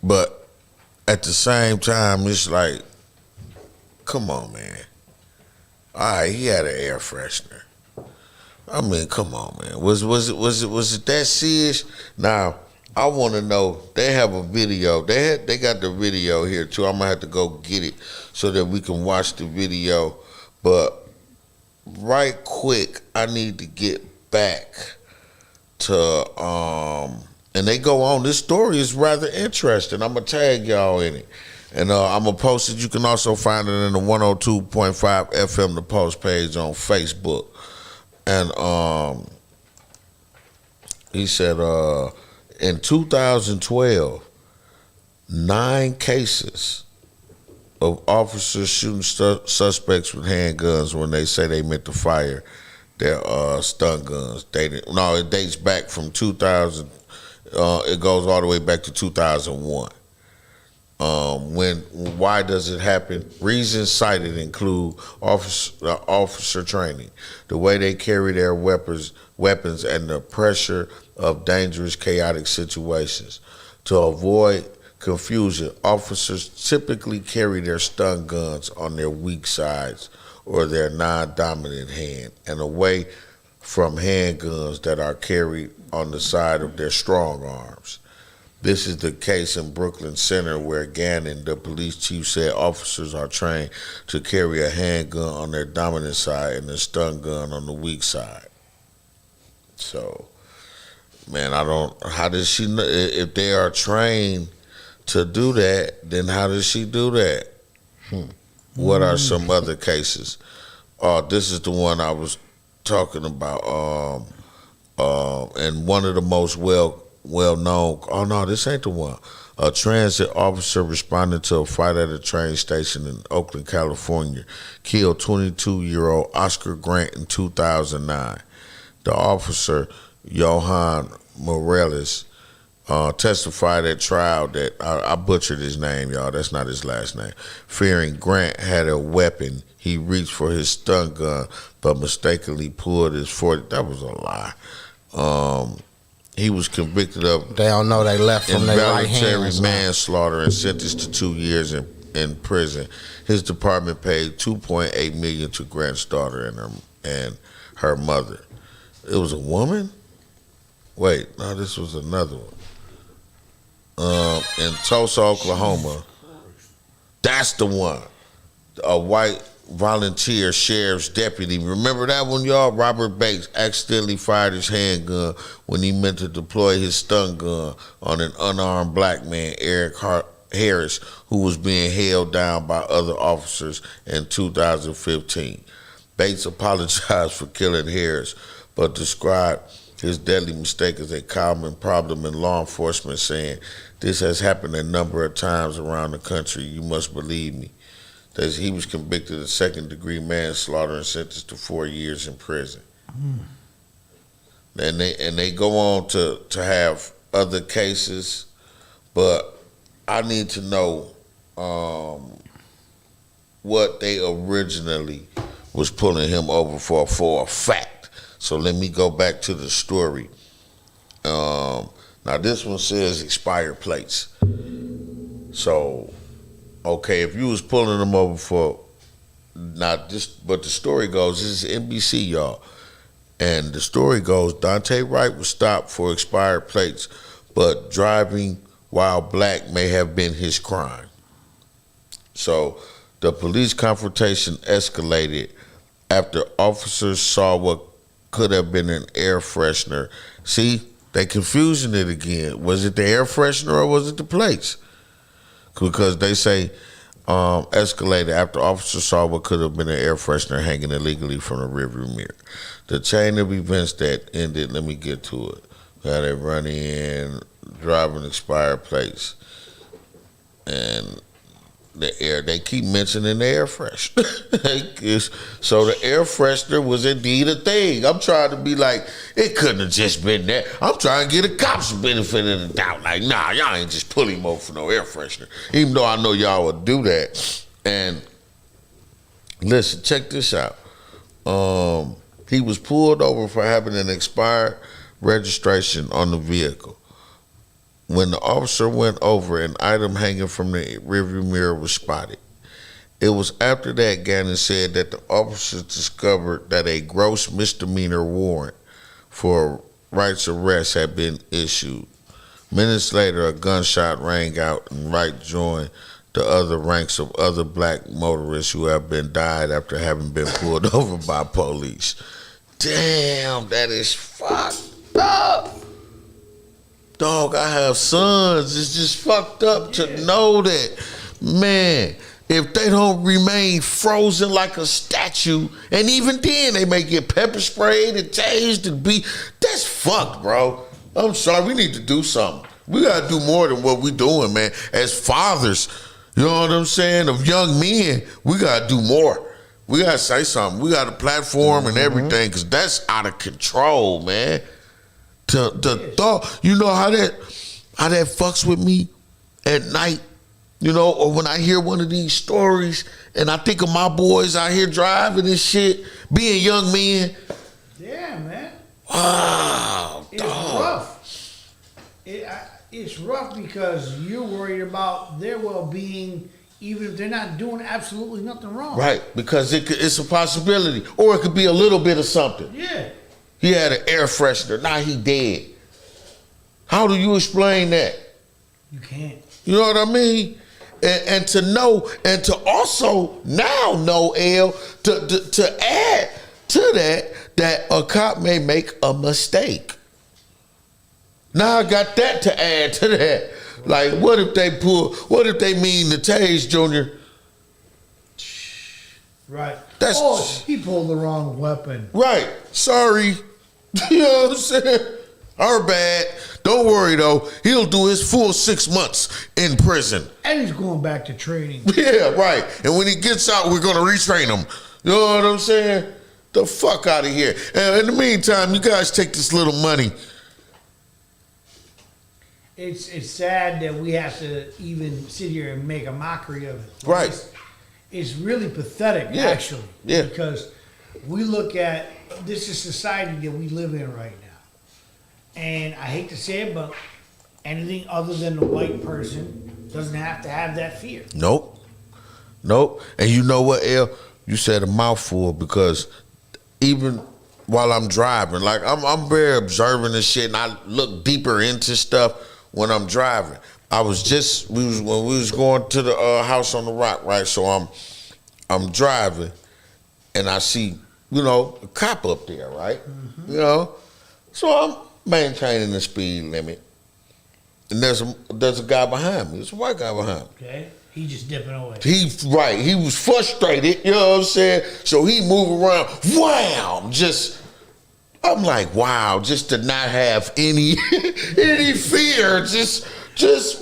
but at the same time, it's like, come on, man. All right, he had an air freshener. I mean, come on, man. Was it that serious? Now, I want to know. They have a video. They got the video here too. I'm gonna have to go get it so that we can watch the video. But right quick, I need to get back to and they go on. This story is rather interesting. I'm gonna tag y'all in it, and I'm gonna post it. You can also find it in the 102.5 FM The Post page on Facebook. And he said in 2012, 9 cases of officers shooting suspects with handguns when they say they meant to fire their stun guns. It dates back from 2000. It goes all the way back to 2001. Why does it happen? Reasons cited include officer training, the way they carry their weapons, and the pressure of dangerous, chaotic situations. To avoid confusion, officers typically carry their stun guns on their weak sides or their non-dominant hand, and away from handguns that are carried on the side of their strong arms. This is the case in Brooklyn Center where Gannon, the police chief, said officers are trained to carry a handgun on their dominant side and a stun gun on the weak side. So, man, how does she know? If they are trained to do that, then how does she do that? What are some other cases? This is the one I was talking about. And one of the most well-known, oh no, this ain't the one. A transit officer responding to a fight at a train station in Oakland, California, killed 22-year-old Oscar Grant in 2009. The officer, Johan Morales, testified at trial that I butchered his name, y'all. That's not his last name. Fearing Grant had a weapon, he reached for his stun gun, but mistakenly pulled his 40. That was a lie. He was convicted of They don't know they left from their right involuntary hands. manslaughter and sentenced to 2 years in prison. His department paid $2.8 million to Grant's daughter and her mother. It was a woman? Wait, no, this was another one. In Tulsa, Oklahoma. That's the one. A white volunteer sheriff's deputy. Remember that one, y'all? Robert Bates accidentally fired his handgun when he meant to deploy his stun gun on an unarmed black man, Eric Harris, who was being held down by other officers in 2015. Bates apologized for killing Harris, but described his deadly mistake as a common problem in law enforcement, saying, "This has happened a number of times around the country. You must believe me." That he was convicted of second-degree manslaughter and sentenced to 4 years in prison. And they go on to have other cases, but I need to know what they originally was pulling him over for a fact. So let me go back to the story. Now this one says expired plates. So, okay, if you was pulling them over for, not just, but the story goes, this is NBC, y'all. And the story goes, Dante Wright was stopped for expired plates, but driving while black may have been his crime. So the police confrontation escalated after officers saw what could have been an air freshener. See, they confusing it again. Was it the air freshener or was it the plates? Because they say escalated after officers saw what could have been an air freshener hanging illegally from the rearview mirror. The chain of events that ended, let me get to it. Had they run in, driving expired plates, and they keep mentioning the air freshener. So the air freshener was indeed a thing. I'm trying to be like, it couldn't have just been that. I'm trying to get the cops the benefit of the doubt. Like, nah, y'all ain't just pulling him over for no air freshener. Even though I know y'all would do that. And listen, check this out. He was pulled over for having an expired registration on the vehicle. When the officer went over, an item hanging from the rearview mirror was spotted. It was after that, Gannon said, that the officers discovered that a gross misdemeanor warrant for Wright's arrest had been issued. Minutes later, a gunshot rang out and Wright joined the other ranks of other black motorists who have been died after having been pulled over by police. Damn, that is fucked up. Dog, I have sons. It's just fucked up to know that, man, if they don't remain frozen like a statue, and even then they may get pepper sprayed and tased and beat, that's fucked, bro. I'm sorry, we need to do something. We gotta do more than what we doing, man. As fathers, you know what I'm saying, of young men, we gotta do more. We gotta say something. We got a platform and everything, because that's out of control, man. The thought, you know how that fucks with me at night, you know, or when I hear one of these stories and I think of my boys out here driving and shit, being young men. Yeah, man. Wow, it's dog. rough. It's rough because you're worried about their well-being, even if they're not doing absolutely nothing wrong. Right, because it's a possibility, or it could be a little bit of something. Yeah. He had an air freshener. Now he dead. How do you explain that? You can't. You know what I mean? And to know, and to also now know, L, to add to that a cop may make a mistake. Now I got that to add to that. Like, what if they mean to tase Junior? Right. That's he pulled the wrong weapon. right. Sorry. You know what I'm saying? Our bad. Don't worry though. He'll do his full 6 months in prison. And he's going back to training. Yeah, right. And when he gets out, we're gonna retrain him. You know what I'm saying? The fuck out of here. And in the meantime, you guys take this little money. it's sad that we have to even sit here and make a mockery of it. Right. It's really pathetic, Yeah. actually. Yeah. Because we look at this is society that we live in right now, and I hate to say it, but anything other than a white person doesn't have to have that fear. Nope. And you know what, El? You said a mouthful, because even while I'm driving, like I'm very observant and shit, and I look deeper into stuff when I'm driving. When we was going to the house on the rock, right? So I'm driving, and I see, you know, a cop up there, right? Mm-hmm. You know, so I'm maintaining the speed limit, and there's a guy behind me. There's a white guy behind me. Okay. He just dipping away. He was frustrated, you know what I'm saying? So he moved around, wham, I'm like, wow, just to not have any fear, just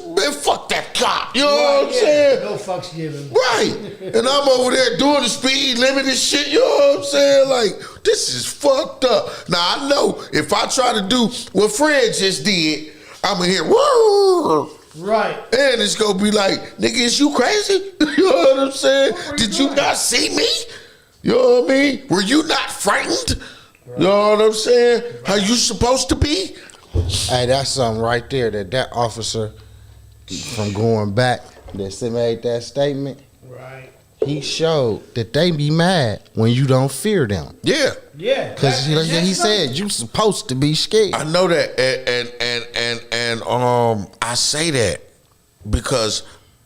man, fuck that cop, you know what I'm saying? No fucks given. Right, and I'm over there doing the speed limit and shit, you know what I'm saying? Like, this is fucked up. Now, I know if I try to do what Fred just did, I'm gonna hear, whoa. Right. And it's gonna be like, nigga, is you crazy? You know what I'm saying? Did you not see me? You know what I mean? Were you not frightened? Right. You know what I'm saying? Right. How you supposed to be? Hey, that's something right there that officer from going back that made that statement. Right. He showed that they be mad when you don't fear them. Yeah. Yeah. Because he said you supposed to be scared. I know that, and I say that because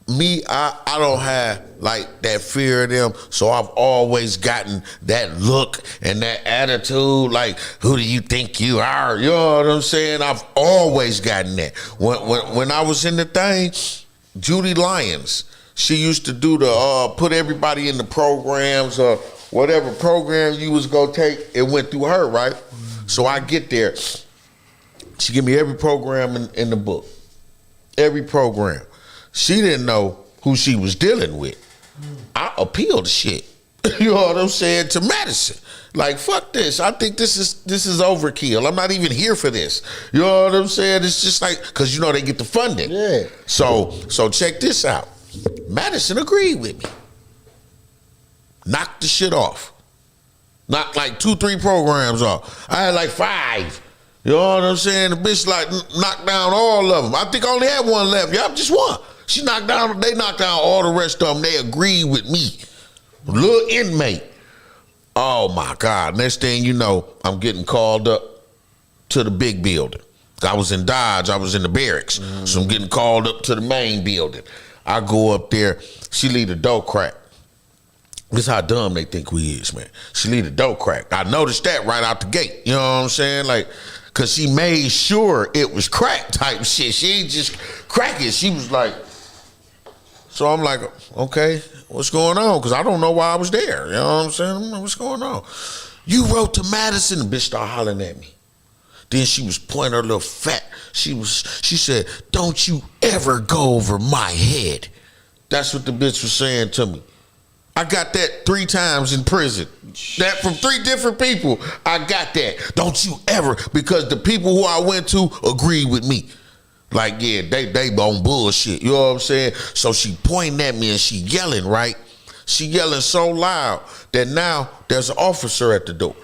I don't have like that fear of them, so I've always gotten that look and that attitude, like, who do you think you are? You know what I'm saying? I've always gotten that. When I was in the thing, Judy Lyons, she used to do the put everybody in the programs or whatever program you was gonna take. It went through her, right? So I get there. She give me every program in the book, every program. She didn't know who she was dealing with. I appealed shit. You know what I'm saying, to Madison. Like, fuck this. I think this is overkill. I'm not even here for this. You know what I'm saying? It's just like, because you know they get the funding. Yeah. So check this out. Madison agreed with me. Knocked the shit off. Knocked like 2-3 programs off. I had like 5. You know what I'm saying? The bitch like knocked down all of them. I think I only had one left. Yup, just one. They knocked down all the rest of them. They agreed with me. Little inmate. Oh my God. Next thing you know, I'm getting called up to the big building. I was in Dodge. I was in the barracks. So I'm getting called up to the main building. I go up there. She leave the door crack. This is how dumb they think we is, man. She leave the door crack. I noticed that right out the gate. You know what I'm saying? Like, because she made sure it was crack type shit. She ain't just crack it. She was like, so I'm like, okay, what's going on? Because I don't know why I was there. You know what I'm saying? What's going on? You wrote to Madison. The bitch started hollering at me. Then she was pointing her little fat. She said, don't you ever go over my head. That's what the bitch was saying to me. I got that 3 times in prison. That from 3 different people. I got that. Don't you ever, because the people who I went to agreed with me. Like, yeah, they on bullshit. You know what I'm saying? So she pointing at me and she yelling, right? She yelling so loud that now there's an officer at the door.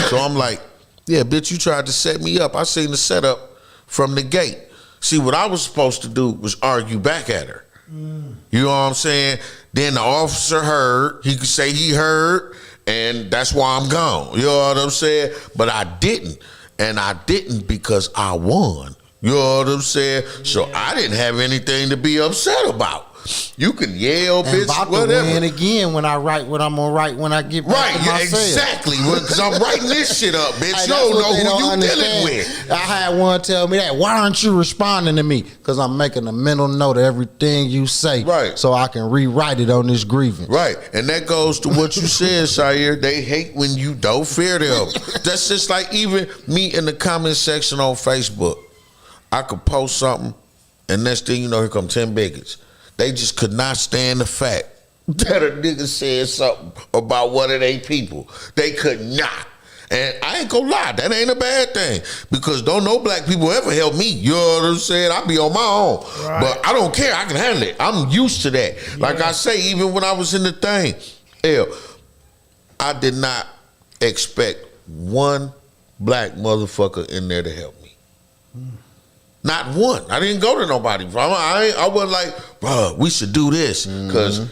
So I'm like, yeah, bitch, you tried to set me up. I seen the setup from the gate. See, what I was supposed to do was argue back at her. You know what I'm saying? Then the officer heard. He could say he heard, and that's why I'm gone. You know what I'm saying? But I didn't. And I didn't because I won. You know what I'm saying? So I didn't have anything to be upset about. You can yell, bitch, about whatever. To win again when I write what I'm gonna write when I get back to my cell. Exactly. Because I'm writing this shit up, bitch. You don't know who you dealing with. I had one tell me that. Why aren't you responding to me? Because I'm making a mental note of everything you say, right? So I can rewrite it on this grievance, right? And that goes to what you said, Shire. They hate when you don't fear them. That's just like even me in the comment section on Facebook. I could post something, and next thing you know, here come 10 bigots. They just could not stand the fact that a nigga said something about one of their people. They could not. And I ain't gonna lie, that ain't a bad thing. Because don't no black people ever help me. You know what I'm saying? I be on my own. Right. But I don't care. I can handle it. I'm used to that. Yeah. Like I say, even when I was in the thing, I did not expect one black motherfucker in there to help me. Not one. I didn't go to nobody. I wasn't like, bro, we should do this. Because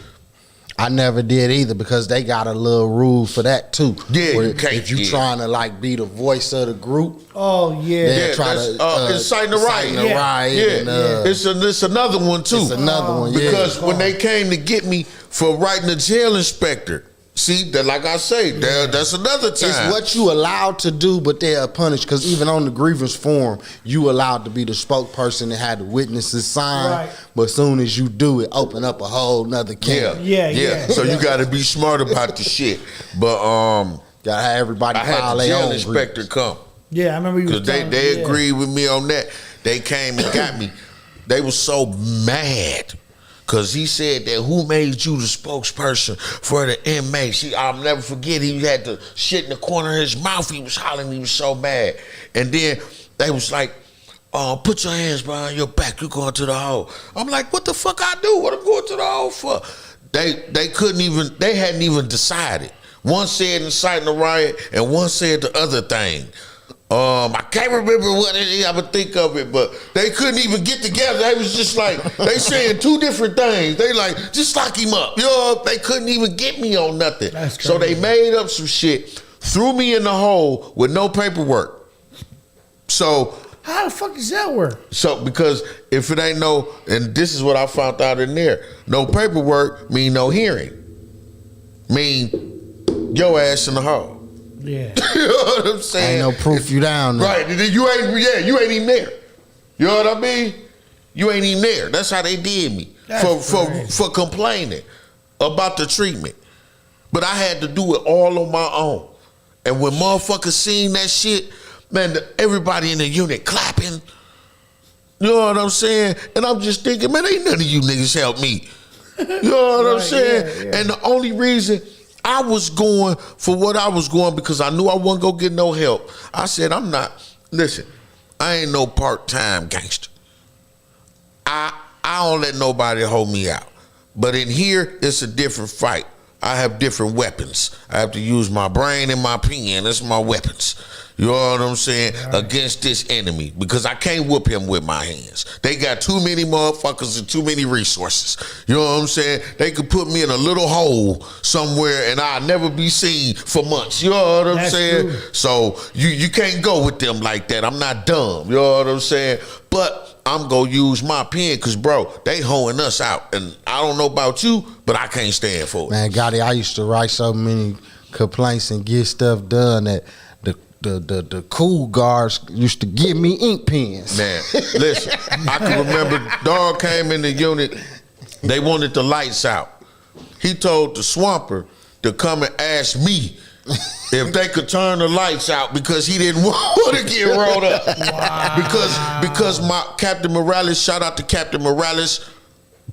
I never did either, because they got a little rule for that too. Yeah, you can't. If you trying to like be the voice of the group. Oh yeah, try to inciting the riot. It's another one too. It's another one. Because when they came to get me for writing the jail inspector. See, that like I say, that's another time. It's what you allowed to do, but they are punished. Because even on the grievance form, you allowed to be the spokesperson and had the witnesses sign. Right. But as soon as you do it, open up a whole nother can. Yeah. So you got to be smart about the shit. But gotta have everybody file their own jail inspector grievance. come. Yeah, I remember you. Because they agreed with me on that. They came and got me. They was so mad. Because he said that, who made you the spokesperson for the inmates? I'll never forget, he had the shit in the corner of his mouth. He was hollering, he was so mad. And then they was like, put your hands behind your back, you're going to the hole. I'm like, what the fuck I do? What I'm going to the hole for? They hadn't even decided. One said inciting the riot, and one said the other thing. I can't remember what it is. I would think of it, but they couldn't even get together. They was just like, they saying two different things. They like, just lock him up. You know, they couldn't even get me on nothing. So they made up some shit, threw me in the hole with no paperwork. So how the fuck does that work? So because if it ain't no, and this is what I found out in there, no paperwork mean no hearing. Mean your ass in the hole. Yeah. You know what I'm saying? Ain't no proof you down there. Right. You ain't even there. You know what I mean? You ain't even there. That's how they did me. For complaining about the treatment. But I had to do it all on my own. And when motherfuckers seen that shit, man, everybody in the unit clapping. You know what I'm saying? And I'm just thinking, man, ain't none of you niggas help me. You know what I'm saying? Yeah. And the only reason I was going for what I was going, because I knew I wasn't going to get no help. I said, listen, I ain't no part-time gangster. I don't let nobody hold me out. But in here, it's a different fight. I have different weapons. I have to use my brain and my pen. That's my weapons. You know what I'm saying? Right. Against this enemy. Because I can't whoop him with my hands. They got too many motherfuckers and too many resources. You know what I'm saying? They could put me in a little hole somewhere and I'll never be seen for months. You know what I'm saying? True. So you can't go with them like that. I'm not dumb. You know what I'm saying? But I'm going to use my pen because, bro, they hoeing us out. And I don't know about you, but I can't stand for it. Man, Gotti, I used to write so many complaints and get stuff done that the cool guards used to give me ink pens. Man, listen, I can remember dog came in the unit, they wanted the lights out. He told the swamper to come and ask me if they could turn the lights out because he didn't want to get rolled up. Wow. Because my Captain Morales, shout out to Captain Morales,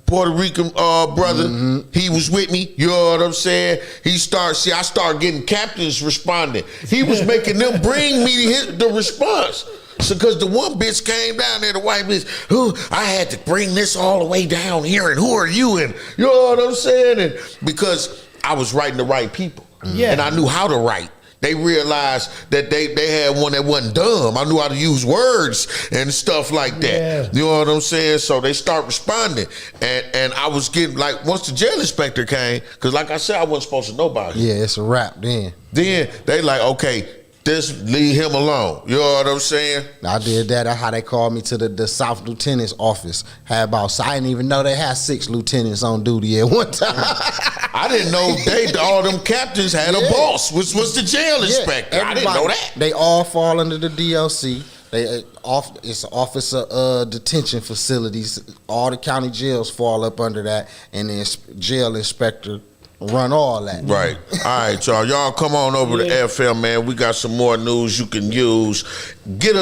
Puerto Rican brother, he was with me. You know what I'm saying? I started getting captains responding. He was making them bring me the response. So, because the one bitch came down there, the white bitch, I had to bring this all the way down here, and who are you? And you know what I'm saying? And because I was writing the right people, and I knew how to write. They realized that they had one that wasn't dumb. I knew how to use words and stuff like that. Yeah. You know what I'm saying? So they start responding. And I was getting, like, once the jail inspector came, because like I said, I wasn't supposed to know about him. Yeah, it's a wrap then. Then they like, okay, just leave him alone. You know what I'm saying? I did that. That's how they called me to the South Lieutenant's office. I didn't even know they had 6 lieutenants on duty at one time. I didn't know all them captains had a boss, which was the jail inspector. I didn't know that. They all fall under the DOC. It's Office of Detention Facilities. All the county jails fall up under that, and then jail inspector run all that. Right. All right, y'all. Y'all come on over to FM, man. We got some more news you can use. Get us